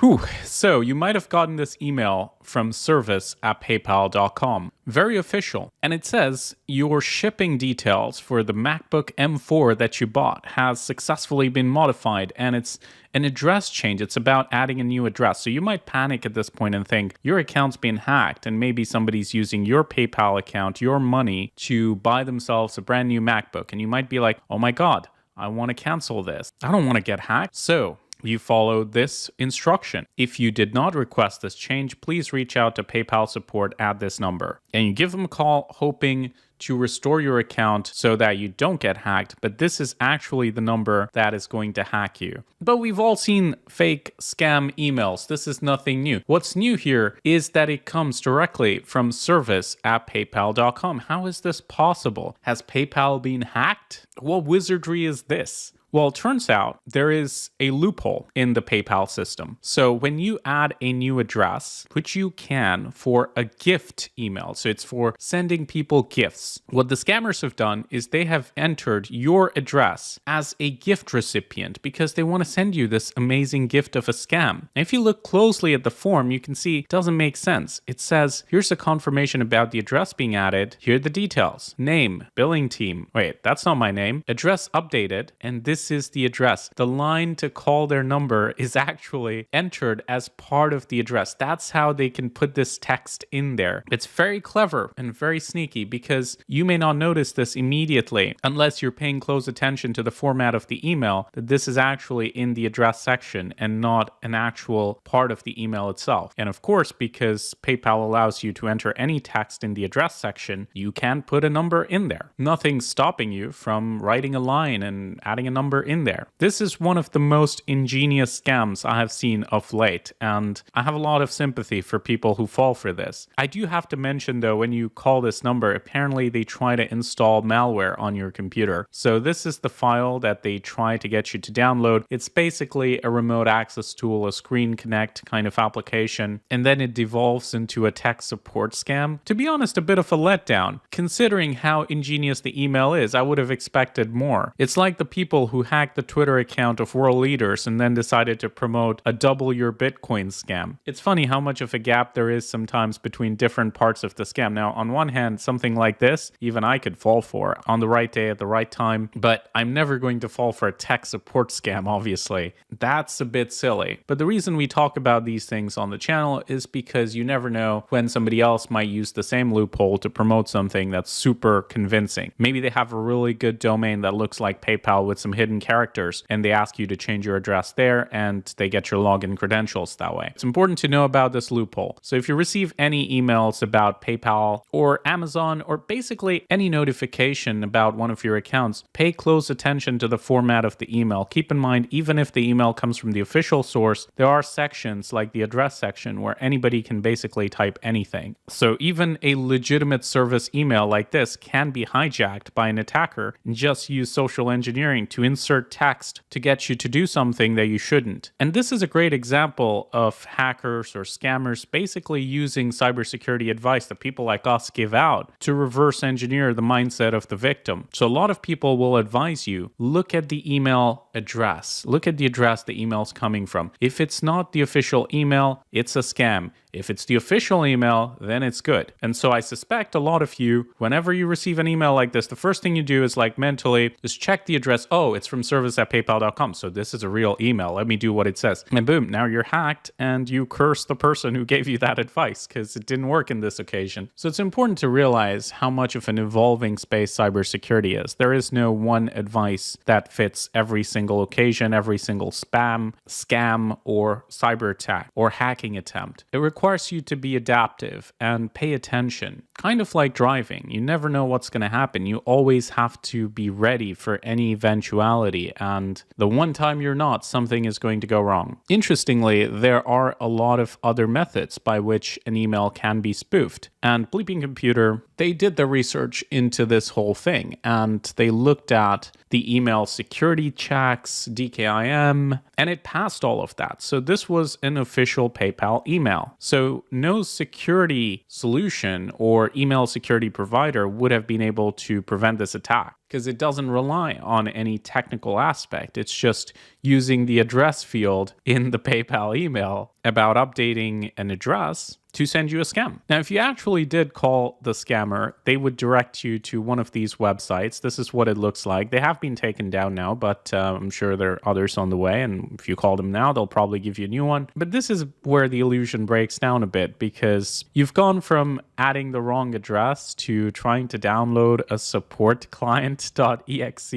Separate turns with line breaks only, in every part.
Whew. So you might have gotten this email from service@paypal.com. Very official. And it says your shipping details for the MacBook M4 that you bought has successfully been modified, and it's an address change. It's about adding a new address. So you might panic at this point and think your account's been hacked, and maybe somebody's using your PayPal account, your money, to buy themselves a brand new MacBook. And you might be like, oh my God, I want to cancel this. I don't want to get hacked. So you follow this instruction. If you did not request this change, please reach out to PayPal support at this number. And you give them a call hoping to restore your account so that you don't get hacked, but this is actually the number that is going to hack you. But we've all seen fake scam emails. This is nothing new. What's new here is that it comes directly from service@paypal.com. How is this possible? Has PayPal been hacked? What wizardry is this? Well, it turns out there is a loophole in the PayPal system. So when you add a new address, which you can for a gift email, so it's for sending people gifts, what the scammers have done is they have entered your address as a gift recipient because they want to send you this amazing gift of a scam. And if you look closely at the form, you can see it doesn't make sense. It says, here's a confirmation about the address being added. Here are the details. Name, billing team. Wait, that's not my name. Address updated, and this is the address. The line to call their number is actually entered as part of the address. That's how they can put this text in there. It's very clever and very sneaky because you may not notice this immediately unless you're paying close attention to the format of the email, that this is actually in the address section and not an actual part of the email itself. And of course, because PayPal allows you to enter any text in the address section, you can put a number in there. Nothing's stopping you from writing a line and adding a number in there. This is one of the most ingenious scams I have seen of late, and I have a lot of sympathy for people who fall for this. I do have to mention though, when you call this number, apparently they try to install malware on your computer. So this is the file that they try to get you to download. It's basically a remote access tool, a Screen Connect kind of application, and then it devolves into a tech support scam. To be honest, a bit of a letdown. Considering how ingenious the email is, I would have expected more. It's like the people who hacked the Twitter account of world leaders and then decided to promote a double your Bitcoin scam. It's funny how much of a gap there is sometimes between different parts of the scam. Now, on one hand, something like this, even I could fall for on the right day at the right time, but I'm never going to fall for a tech support scam, obviously. That's a bit silly. But the reason we talk about these things on the channel is because you never know when somebody else might use the same loophole to promote something that's super convincing. Maybe they have a really good domain that looks like PayPal with some hidden characters, and they ask you to change your address there, and they get your login credentials that way. It's important to know about this loophole. So if you receive any emails about PayPal or Amazon, or basically any notification about one of your accounts, pay close attention to the format of the email. Keep in mind, even if the email comes from the official source, there are sections like the address section where anybody can basically type anything. So even a legitimate service email like this can be hijacked by an attacker and just use social engineering to insert text to get you to do something that you shouldn't. And this is a great example of hackers or scammers basically using cybersecurity advice that people like us give out to reverse engineer the mindset of the victim. So a lot of people will advise you, look at the email address. Look at the address the email's coming from. If it's not the official email, it's a scam. If it's the official email, then it's good. And so I suspect a lot of you, whenever you receive an email like this, the first thing you do is like mentally just check the address. Oh, it's from service@paypal.com. So this is a real email. Let me do what it says. And boom, now you're hacked and you curse the person who gave you that advice because it didn't work in this occasion. So it's important to realize how much of an evolving space cybersecurity is. There is no one advice that fits every single occasion, every single spam, scam, or cyber attack or hacking attempt. It requires you to be adaptive and pay attention. Kind of like driving. You never know what's going to happen. You always have to be ready for any eventuality, and the one time you're not, something is going to go wrong. Interestingly, there are a lot of other methods by which an email can be spoofed. And Bleeping Computer, they did the research into this whole thing, and they looked at the email security checks, DKIM, and it passed all of that. So this was an official PayPal email. So no security solution or email security provider would have been able to prevent this attack. because it doesn't rely on any technical aspect. It's just using the address field in the PayPal email about updating an address to send you a scam. Now, if you actually did call the scammer, they would direct you to one of these websites. This is what it looks like. They have been taken down now, but I'm sure there are others on the way. And if you call them now, they'll probably give you a new one. But this is where the illusion breaks down a bit, because you've gone from adding the wrong address to trying to download a support client.exe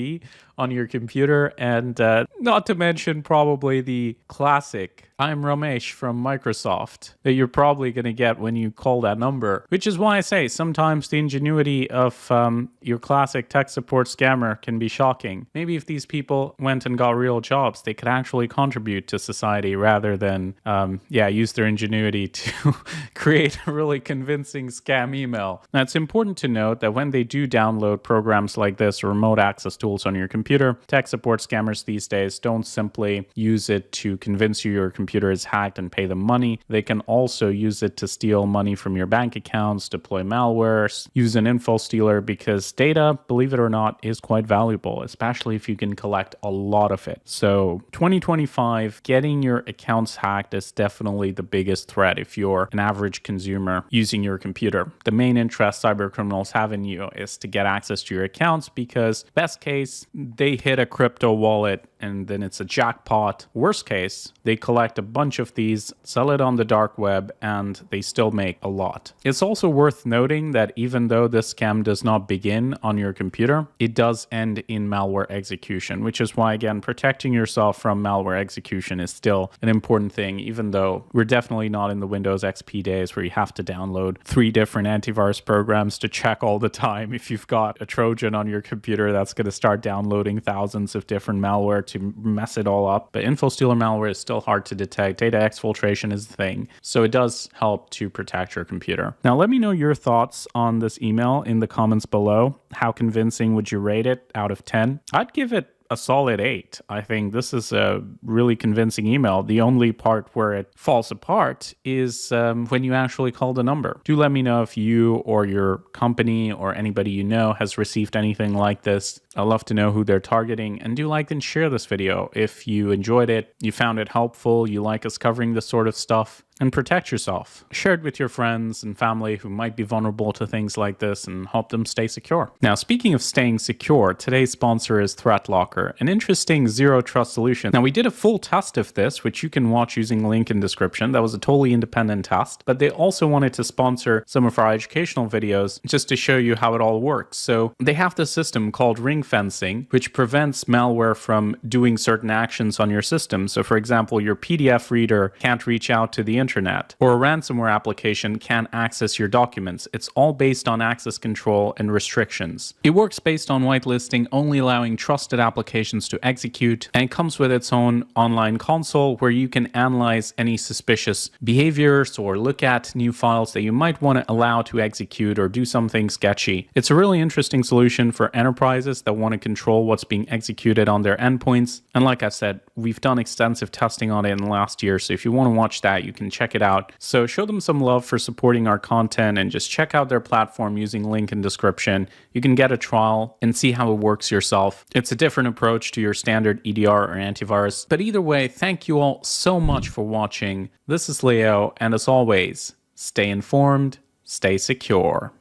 on your computer, and not to mention probably the classic "I'm Ramesh from Microsoft" that you're probably going to get when you call that number. Which is why I say sometimes the ingenuity of your classic tech support scammer can be shocking. Maybe if these people went and got real jobs, they could actually contribute to society rather than use their ingenuity to create a really convincing scam email. Now, it's important to note that when they do download programs like this or remote access tools on your computer, tech support scammers these days don't simply use it to convince you your computer is hacked and pay them money. They can also use it to steal money from your bank accounts, deploy malware, use an info stealer, because data, believe it or not, is quite valuable, especially if you can collect a lot of it. So 2025, getting your accounts hacked is definitely the biggest threat if you're an average consumer using your computer. The main interest cyber criminals have in you is to get access to your accounts, because best case, they hit a crypto wallet and then it's a jackpot. Worst case, they collect a bunch of these, sell it on the dark web, and they still make a lot. It's also worth noting that even though this scam does not begin on your computer, it does end in malware execution, which is why, again, protecting yourself from malware execution is still an important thing, even though we're definitely not in the Windows XP days where you have to download 3 different antivirus programs to check all the time if you've got a Trojan on your computer that's going to start downloading thousands of different malware to mess it all up. But info stealer malware is still hard to detect. Data exfiltration is the thing. So it does help to protect your computer. Now, let me know your thoughts on this email in the comments below. How convincing would you rate it out of 10? I'd give it a solid 8. I think this is a really convincing email. The only part where it falls apart is when you actually call the number. Do let me know if you or your company or anybody you know has received anything like this. I'd love to know who they're targeting, and do like and share this video if you enjoyed it, you found it helpful, you like us covering this sort of stuff, and protect yourself. Share it with your friends and family who might be vulnerable to things like this and help them stay secure. Now, speaking of staying secure, today's sponsor is ThreatLocker, an interesting zero trust solution. Now, we did a full test of this, which you can watch using link in description. That was a totally independent test, but they also wanted to sponsor some of our educational videos just to show you how it all works. So they have this system called ring fencing, which prevents malware from doing certain actions on your system. So for example, your PDF reader can't reach out to the internet, or a ransomware application can't access your documents. It's all based on access control and restrictions. It works based on whitelisting, only allowing trusted applications to execute, and it comes with its own online console where you can analyze any suspicious behaviors or look at new files that you might want to allow to execute or do something sketchy. It's a really interesting solution for enterprises that want to control what's being executed on their endpoints. And like I said, we've done extensive testing on it in the last year, so if you want to watch that, you can check it out. So show them some love for supporting our content and just check out their platform using link in description. You can get a trial and see how it works yourself. It's a different approach to your standard EDR or antivirus. But either way, thank you all so much for watching. This is Leo, and as always, stay informed, stay secure.